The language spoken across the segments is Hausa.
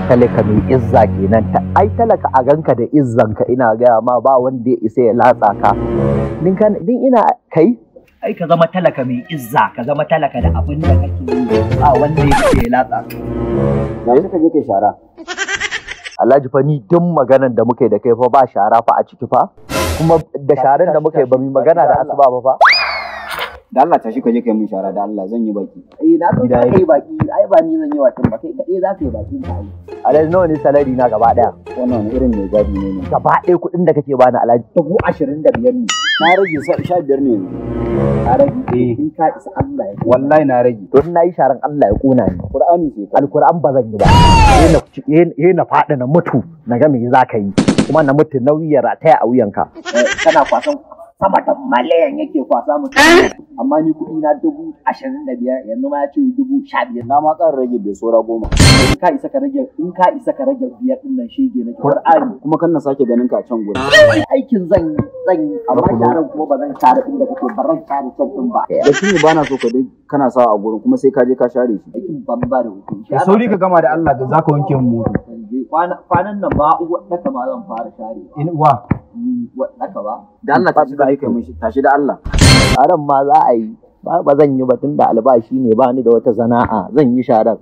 talaka mai izza kenan ai talaka a ganka da izzanka ina gaya ma ba wanda ya isa ya latsa ka din ina kai ai ka zama talaka mai izza ka zama talaka da abin da kake yi ba wanda ya isa ya latsa na yi ka je kai shara Alhaji fa ni duk maganan da muka yi da kai fa ba shara fa a ciki fa kuma da sharan da muka yi ba mu magana da asuba ba fa da Allah tashi ka je kai min shara da Allah zan yi baki na so ka kai baki ai ba ni zan yi wakin ba kai kadai za ka yi baki ka ai Alhaji nawa ne salari na gaba daya wannan irin mai gadi ne gaba ɗaya kuɗin da kake bani Alhaji 25,000 ne na rage 15 ne na rage in ka isa Allah ya wallahi na rage to na yi sharan Allah ya kona ni Qur'ani sai Alquran ba zan yi ba na faɗi na mutu na ga me za ka yi kuma na mutu nauyi ya rataya a wuyanka kana kwasan sama da malayan yake kwasa mutum amma ni kuɗi na 25,000 yanzu ma ya ce 15,000 na ma ƙara rage bai sora 10 in ka isa ka rage biyar din nan shege na Qur'ani kuma kan na sake ganin ka a can gurin aikin zan yi amma sharan kuma ba zan share inda kake baran share can din ba da shi ba na so ka dai kana sawa a gurin kuma sai ka je ka share shi aikin bamba da hukunci sauri ka gama da Allah da zaka wanke mu mutu kwanan nan ma uwa ma zan fara share in uwa wadaka ba da Allah ta shiga kai mun tashi da Allah sharan ma za a yi ba zan yi ba tunda albashi ne ba ni da wata sana'a zan yi sharan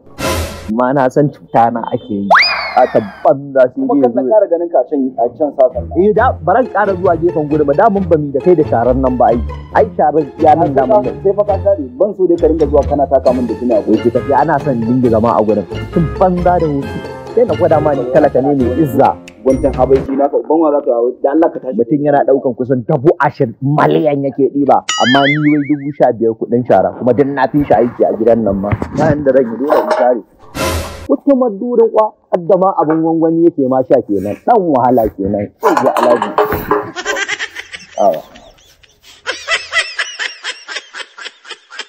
amma na san cuta na ake yi a tabban za su yi kuma kan ƙara ganin ka a can sasan da baran ƙara zuwa gefen gudu ba da mun ba mi da kai da sharan nan ba ai sharan ya nan da mun sai fa ka share ban so dai ka ringa zuwa kana taka min da kina akwai ki tafi ana son dinga zama a gurin tun banza da hutu sai na gwada ma ni talaka ne mai izza wancan habaiki naka ban wa zaka yawo da Allah ka tashi mutum yana daukan kusan 20,000 miliyan yake diba amma ni wai 15,000 kuɗin shara kuma din na fi shi aiki a gidan nan ma na inda rage dole in share wata madurin kwa addama abin gwangwani yake ma sha kenan dan wahala kenan sai ga Alhaji